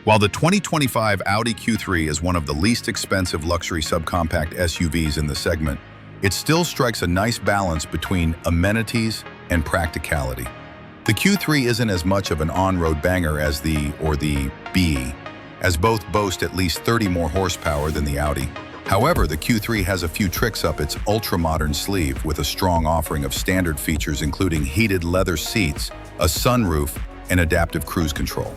While the 2025 Audi Q3 is one of the least expensive luxury subcompact SUVs in the segment, it still strikes a nice balance between amenities and practicality. The Q3 isn't as much of an on-road banger as the B, as both boast at least 30 more horsepower than the Audi. However, the Q3 has a few tricks up its ultra-modern sleeve with a strong offering of standard features including heated leather seats, a sunroof, and adaptive cruise control.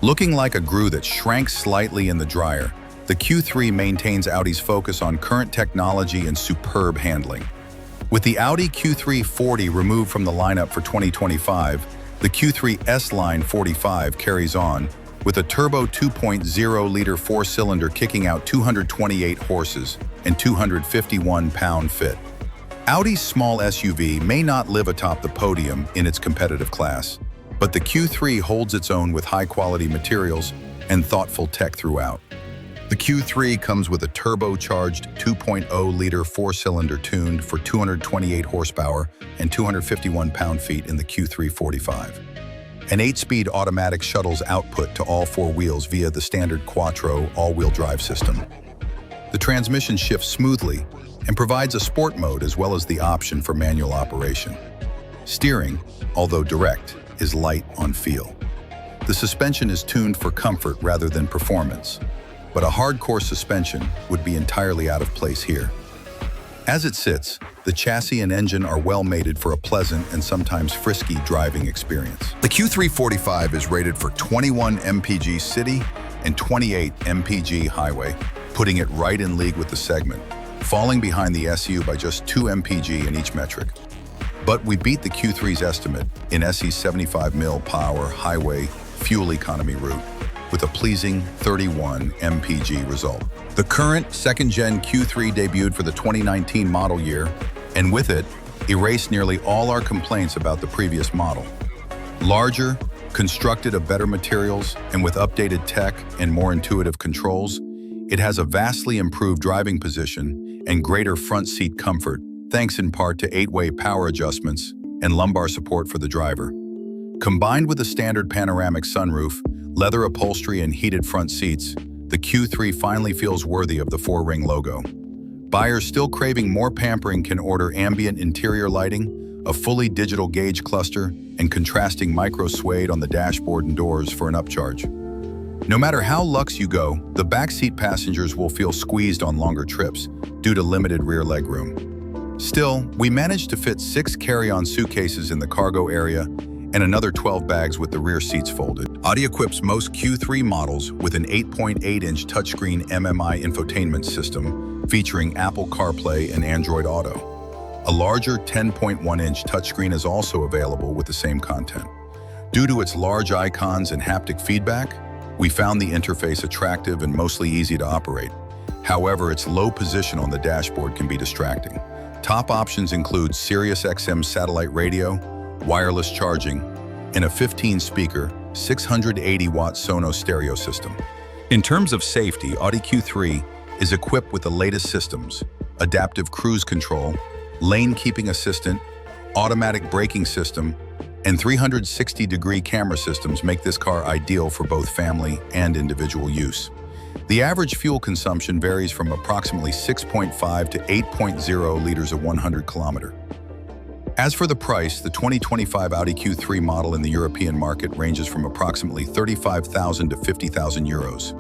Looking like a grue that shrank slightly in the dryer, the Q3 maintains Audi's focus on current technology and superb handling. With the Audi Q3 40 removed from the lineup for 2025, the Q3 S-Line 45 carries on, with a turbo 2.0-liter four-cylinder kicking out 228 horses and 251-pound fit. Audi's small SUV may not live atop the podium in its competitive class, but the Q3 holds its own with high-quality materials and thoughtful tech throughout. The Q3 comes with a turbocharged 2.0-liter four-cylinder tuned for 228 horsepower and 251 pound-feet in the Q3 45. An 8-speed automatic shuttles output to all four wheels via the standard Quattro all-wheel drive system. The transmission shifts smoothly and provides a sport mode as well as the option for manual operation. Steering, although direct, is light on feel. The suspension is tuned for comfort rather than performance, but a hardcore suspension would be entirely out of place here. As it sits, the chassis and engine are well mated for a pleasant and sometimes frisky driving experience. The Q3 45 is rated for 21 mpg city and 28 mpg highway, putting it right in league with the segment, falling behind the SU by just 2 mpg in each metric. But we beat the Q3's estimate in SE's 75 mil/hour highway fuel economy route with a pleasing 31 mpg result. The current second-gen Q3 debuted for the 2019 model year, and with it, erased nearly all our complaints about the previous model. Larger, constructed of better materials, and with updated tech and more intuitive controls, it has a vastly improved driving position and greater front seat comfort, thanks in part to 8-way power adjustments and lumbar support for the driver. Combined with a standard panoramic sunroof, leather upholstery, and heated front seats, the Q3 finally feels worthy of the 4-ring logo. Buyers still craving more pampering can order ambient interior lighting, a fully digital gauge cluster, and contrasting micro suede on the dashboard and doors for an upcharge. No matter how luxe you go, the backseat passengers will feel squeezed on longer trips due to limited rear legroom. Still, we managed to fit 6 carry-on suitcases in the cargo area and another 12 bags with the rear seats folded. Audi equips most Q3 models with an 8.8-inch touchscreen MMI infotainment system featuring Apple CarPlay and Android Auto. A larger 10.1-inch touchscreen is also available with the same content. Due to its large icons and haptic feedback, we found the interface attractive and mostly easy to operate. However, its low position on the dashboard can be distracting. Top options include Sirius XM satellite radio, wireless charging, and a 15-speaker, 680-watt Sonos stereo system. In terms of safety, Audi Q3 is equipped with the latest systems: adaptive cruise control, lane keeping assistant, automatic braking system, and 360-degree camera systems make this car ideal for both family and individual use. The average fuel consumption varies from approximately 6.5 to 8.0 liters a 100 kilometer. As for the price, the 2025 Audi Q3 model in the European market ranges from approximately 35,000 to 50,000 euros.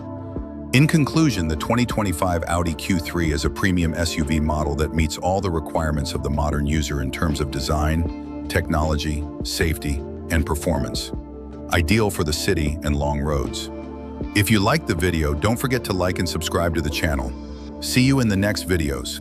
In conclusion, the 2025 Audi Q3 is a premium SUV model that meets all the requirements of the modern user in terms of design, technology, safety, and performance. Ideal for the city and long roads. If you liked the video, don't forget to like and subscribe to the channel. See you in the next videos.